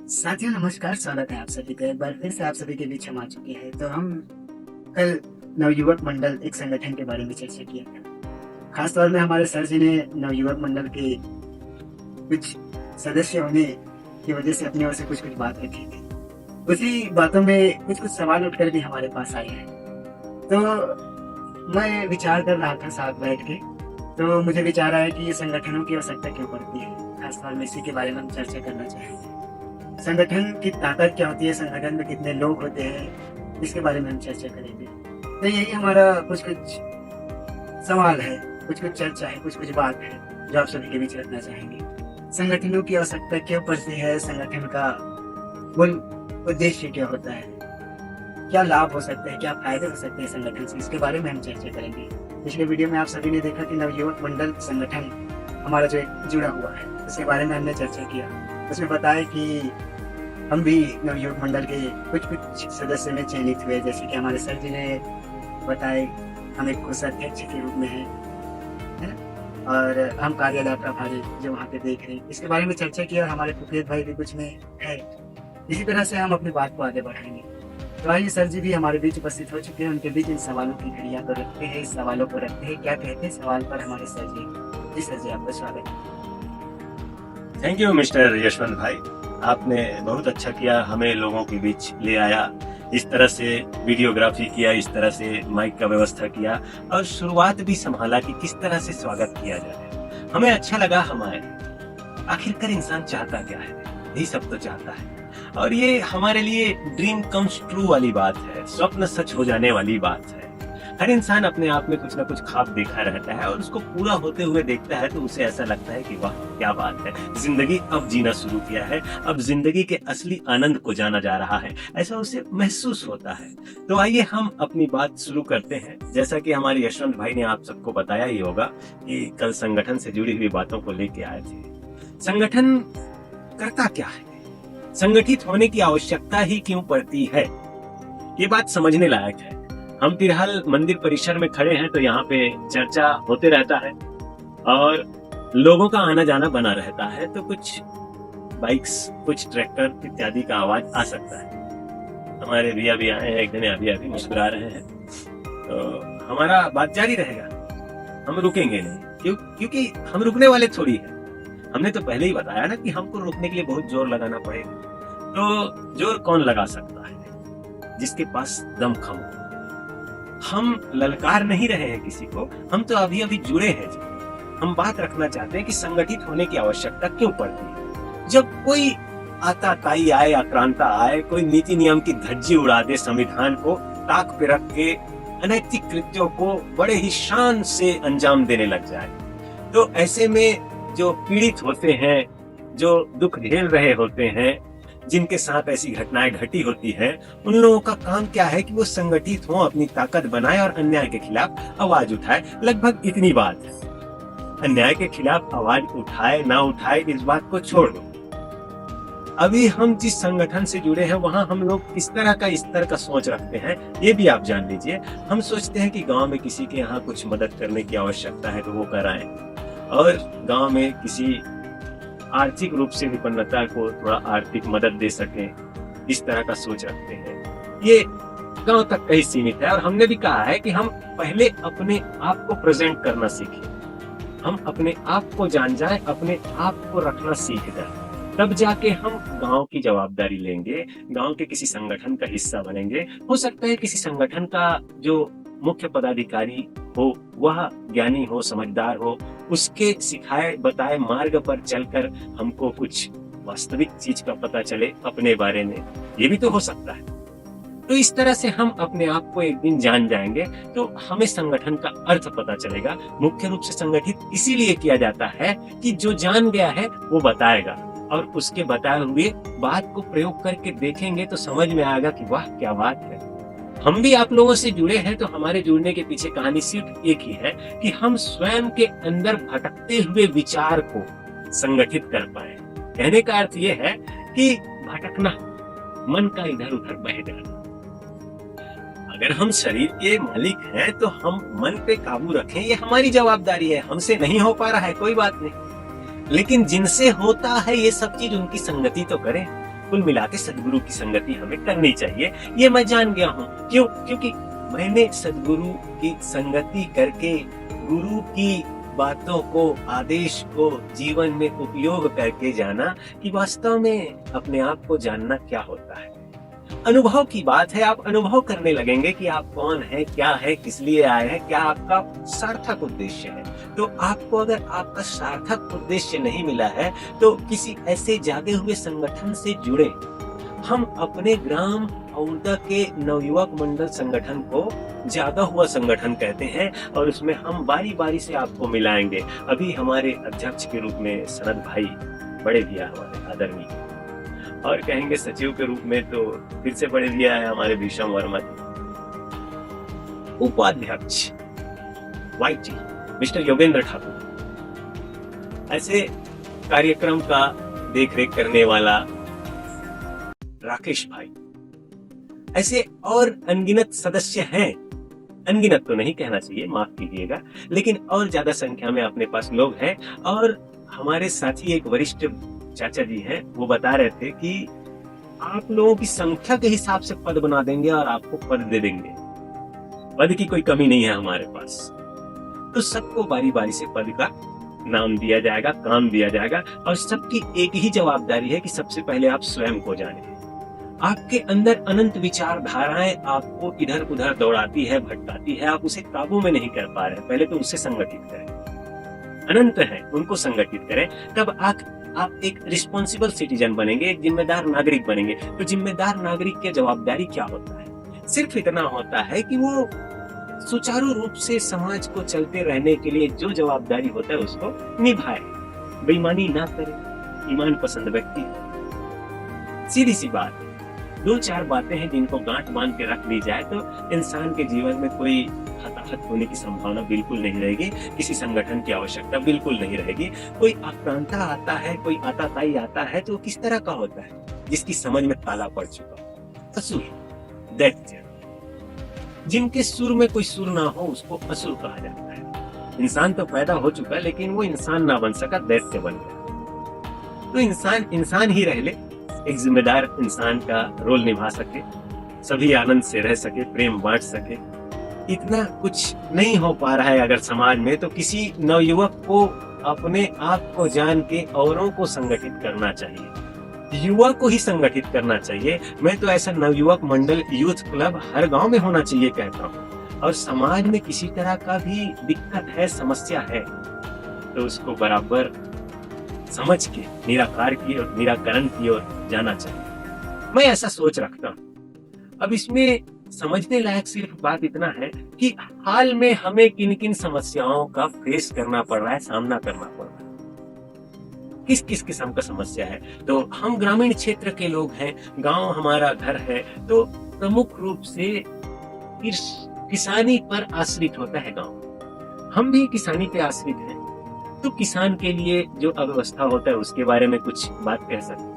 साथियों नमस्कार, स्वागत है आप सभी का एक बार फिर से आप सभी के बीच हम आ चुके हैं। तो हम कल नवयुवक मंडल एक संगठन के बारे में चर्चा किया था। खास तौर में हमारे सर जी ने नवयुवक मंडल के कुछ सदस्य होने की वजह से अपनी ओर से कुछ कुछ बात रखी थी। उसी बातों में कुछ कुछ सवाल उठकर भी हमारे पास आए हैं। तो मैं विचार कर रहा था साथ बैठ के, तो मुझे विचार आया कि ये संगठनों की आवश्यकता क्यों पड़ती है। खास तौर में इसी के बारे में हम चर्चा करना चाहेंगे। संगठन की ताकत क्या होती है, संगठन में कितने लोग होते हैं, इसके बारे में हम चर्चा करेंगे। तो यही हमारा कुछ कुछ सवाल है, कुछ कुछ चर्चा है, कुछ कुछ बात है जो आप सभी के बीच रखना चाहेंगे। संगठनों की आवश्यकता क्यों पड़ती है, संगठन का मूल उद्देश्य क्या होता है, क्या लाभ हो सकते हैं, क्या फायदे हो सकते हैं संगठन से, इसके बारे में हम चर्चा करेंगे। पिछले वीडियो में आप सभी ने देखा कि नवयुवक मंडल संगठन हमारा जो एक जुड़ा हुआ है, उसके बारे में हमने चर्चा किया। उसमें बताया कि हम भी नवयुवक मंडल के कुछ कुछ सदस्य में चयनित हुए, जैसे कि हमारे सर जी ने बताए हम एक कोषाध्यक्ष के रूप में हैं, है ना, और हम कार्यालय प्रभारी जो वहाँ पे देख रहे हैं, इसके बारे में चर्चा किया। हमारे पुकेत भाई भी कुछ में है। इसी तरह से हम अपनी बात को आगे बढ़ाएंगे। तो आइए, सर जी भी हमारे बीच उपस्थित हो चुके हैं। उनके बीच इन सवालों की घड़ियां तो रखते हैं, इस सवालों को रखते हैं। क्या कहते हैं सवाल पर हमारे सर जी? जी सर जी, आपका स्वागत है। थैंक यू मिस्टर यशवंत भाई, आपने बहुत अच्छा किया, हमें लोगों के बीच ले आया, इस तरह से वीडियोग्राफी किया, इस तरह से माइक का व्यवस्था किया और शुरुआत भी संभाला कि किस तरह से स्वागत किया जाए। हमें अच्छा लगा। हमारे आखिरकार इंसान चाहता क्या है, यही सब तो चाहता है। और ये हमारे लिए ड्रीम कम्स ट्रू वाली बात है, स्वप्न सच हो जाने वाली बात है। हर इंसान अपने आप में कुछ ना कुछ ख्वाब देखा रहता है और उसको पूरा होते हुए देखता है तो उसे ऐसा लगता है कि वाह क्या बात है, जिंदगी अब जीना शुरू किया है, अब जिंदगी के असली आनंद को जाना जा रहा है, ऐसा उसे महसूस होता है। तो आइए हम अपनी बात शुरू करते हैं। जैसा कि हमारे यशवंत भाई ने आप सबको बताया ही होगा कि कल संगठन से जुड़ी हुई बातों को लेके आए थे। संगठन करता क्या है, संगठित होने की आवश्यकता ही क्यों पड़ती है, ये बात समझने लायक है। हम फिलहाल मंदिर परिसर में खड़े हैं तो यहाँ पे चर्चा होते रहता है और लोगों का आना जाना बना रहता है, तो कुछ बाइक्स, कुछ ट्रैक्टर इत्यादि का आवाज आ सकता है। हमारे भैया भी आए हैं, एक दिन अभी मुस्कुरा रहे हैं, तो हमारा बात जारी रहेगा, हम रुकेंगे नहीं। क्योंकि हम रुकने वाले थोड़ी है। हमने तो पहले ही बताया ना कि हमको रोकने के लिए बहुत जोर लगाना पड़ेगा। तो जोर कौन लगा सकता है? जिसके पास दमखम हो। हम ललकार नहीं रहे हैं किसी को, हम तो अभी अभी जुड़े हैं। हम बात रखना चाहते हैं कि संगठित होने की आवश्यकता क्यों पड़ती है। जब कोई आताताई आए, आक्रांता आए, कोई नीति नियम की धज्जी उड़ा दे, संविधान को ताक पे रख के अनैतिक कृत्यों को बड़े ही शान से अंजाम देने लग जाए, तो ऐसे में जो पीड़ित होते हैं, जो दुख झेल रहे होते हैं, जिनके साथ ऐसी घटनाएं घटी होती हैं, उन लोगों का काम क्या है कि वो संगठित हो, अपनी ताकत बनाए और अन्याय के खिलाफ आवाज उठाए। लगभग इतनी बात है। अन्याय के खिलाफ आवाज उठाए ना उठाए इस बात को छोड़ दो। अभी हम जिस संगठन से जुड़े हैं वहां हम लोग किस तरह का स्तर का सोच रखते हैं ये भी आप जान लीजिए। हम सोचते हैं कि गांव में किसी के यहाँ कुछ मदद करने की आवश्यकता है तो वो कराएं, और गांव में किसी आर्थिक रूप से विपन्नता को थोड़ा आर्थिक मदद दे सके, इस तरह का सोच रखते हैं। ये गांव तक कहीं सीमित है। और हमने भी कहा है कि हम पहले अपने आप को प्रेजेंट करना सीखें, हम अपने आप को जान जाएं, अपने आप को रखना सीख जाएं, तब जाके हम गांव की जवाबदारी लेंगे, गांव के किसी संगठन का हिस्सा बनेंगे। हो सकता है किसी संगठन का जो मुख्य पदाधिकारी हो वह ज्ञानी हो, समझदार हो, उसके सिखाए बताए मार्ग पर चलकर हमको कुछ वास्तविक चीज का पता चले अपने बारे में, ये भी तो हो सकता है। तो इस तरह से हम अपने आप को एक दिन जान जाएंगे तो हमें संगठन का अर्थ पता चलेगा। मुख्य रूप से संगठित इसीलिए किया जाता है कि जो जान गया है वो बताएगा, और उसके बताए हुए बात को प्रयोग करके देखेंगे तो समझ में आएगा कि वाह क्या बात है। हम भी आप लोगों से जुड़े हैं तो हमारे जुड़ने के पीछे कहानी सिर्फ एक ही है कि हम स्वयं के अंदर भटकते हुए विचार को संगठित कर पाए। कहने का अर्थ यह है कि भटकना, मन का इधर उधर बह जाना। अगर हम शरीर के मालिक हैं तो हम मन पे काबू रखें, ये हमारी जवाबदारी है। हमसे नहीं हो पा रहा है कोई बात नहीं, लेकिन जिनसे होता है ये सब चीज उनकी संगति तो करें। कुल मिला के सदगुरु की संगति हमें करनी चाहिए। ये मैं जान गया हूँ। क्यों? क्योंकि मैंने सदगुरु की संगति करके गुरु की बातों को, आदेश को जीवन में उपयोग करके जाना कि वास्तव में अपने आप को जानना क्या होता है। अनुभव की बात है, आप अनुभव करने लगेंगे कि आप कौन है, क्या है, किस लिए आए हैं, क्या आपका सार्थक उद्देश्य है। तो आपको अगर आपका सार्थक उद्देश्य नहीं मिला है तो किसी ऐसे जागे हुए संगठन से जुड़े। हम अपने ग्राम औरदा के नवयुवक मंडल संगठन को जागा हुआ संगठन कहते हैं और उसमें हम बारी बारी से आपको मिलाएंगे। अभी हमारे अध्यक्ष के रूप में सनद भाई बड़े भैया हमारे आदरणीय, और कहेंगे सचिव के रूप में तो फिर से बड़े भैया है हमारे भीषम वर्मा जी। उपाध्यक्ष वाईटी मिस्टर योगेंद्र ठाकुर, ऐसे कार्यक्रम का देखरेख करने वाला राकेश भाई, ऐसे और अनगिनत सदस्य हैं। अनगिनत तो नहीं कहना चाहिए, माफ कीजिएगा, लेकिन और ज्यादा संख्या में अपने पास लोग हैं। और हमारे साथी एक वरिष्ठ चाचा जी हैं, वो बता रहे थे कि आप लोगों की संख्या के हिसाब से पद बना देंगे और आपको पद दे देंगे। पद की कोई कमी नहीं है हमारे पास। तो सबको बारी बारी से पद का नाम दिया जाएगा, काम दिया जाएगा, और सबकी एक ही जवाबदारी है कि सबसे पहले आप स्वयं को जाने। आपके अंदर अनंत विचारधाराएं आपको इधर उधर दौड़ाती है, भटकाती है, आप उसे काबू में नहीं कर पा रहे। पहले तो उसे संगठित करें। अनंत है, उनको संगठित करें, तब आप एक रिस्पॉन्सिबल सिटीजन बनेंगे, एक जिम्मेदार नागरिक बनेंगे। तो जिम्मेदार नागरिक की जवाबदारी क्या होता है? सिर्फ इतना होता है कि वो सुचारू रूप से समाज को चलते रहने के लिए जो जवाबदारी होता है उसको निभाए, बेईमानी ना करे, ईमान पसंद व्यक्ति हो। सीधी सी बात है। 2-4 बातें हैं जिनको गांठ बांध के रख ली जाए तो इंसान के जीवन में कोई हताहत होने की संभावना बिल्कुल नहीं रहेगी, किसी संगठन की आवश्यकता बिल्कुल नहीं रहेगी। कोई आक्रांता आता है, कोई आताताई आता है तो किस तरह का होता है? जिसकी समझ में ताला पड़ चुका हो, असुर, दैत्य। जिनके सुर में कोई सुर ना हो उसको असुर कहा जाता है। इंसान तो पैदा हो चुका लेकिन वो इंसान ना बन सका, दैत्य बन गया। तो इंसान ही रह ले, एक जिम्मेदार इंसान का रोल निभा सके, सभी आनंद से रह सके, प्रेम बांट सके। इतना कुछ नहीं हो पा रहा है अगर समाज में, तो किसी नवयुवक को अपने आप को जान के औरों को संगठित करना चाहिए, युवा को ही संगठित करना चाहिए। मैं तो ऐसा नवयुवक मंडल, यूथ क्लब हर गांव में होना चाहिए कहता हूँ। और समाज में किसी तरह का भी दिक्कत है, समस्या है, तो उसको बराबर समझ के निराकरण की ओर जाना चाहिए। मैं ऐसा सोच रखता हूँ। अब इसमें समझने लायक सिर्फ बात इतना है कि हाल में हमें किन किन समस्याओं का फेस करना पड़ रहा है, सामना करना पड़ रहा है, किस किस किस्म का समस्या है। तो हम ग्रामीण क्षेत्र के लोग हैं, गांव हमारा घर है, तो प्रमुख रूप से किसानी पर आश्रित होता है गांव। हम भी किसानी पे आश्रित हैं, तो किसान के लिए जो अव्यवस्था होता है उसके बारे में कुछ बात कह सकते हैं।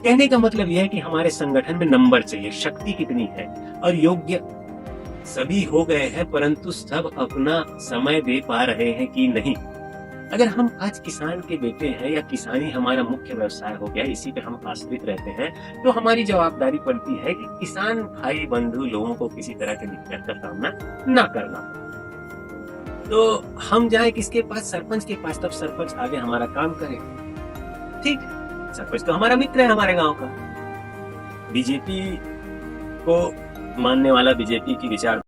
कहने का मतलब यह है कि हमारे संगठन में नंबर चाहिए, शक्ति कितनी है, और योग्य सभी हो गए हैं, परंतु सब अपना समय दे पा रहे हैं कि नहीं। अगर हम आज किसान के बेटे हैं या किसानी हमारा मुख्य व्यवसाय हो गया, इसी पे हम आश्रित रहते हैं, तो हमारी जवाबदारी पड़ती है कि किसान भाई बंधु लोगों को किसी तरह की दिक्कत का सामना न करना पड़े। तो हम जाए किसके पास? सरपंच के पास। तब सरपंच आगे हमारा काम करे। ठीक, सरपंच तो हमारा मित्र है हमारे गांव का। बीजेपी को मानने वाला, बीजेपी की विचार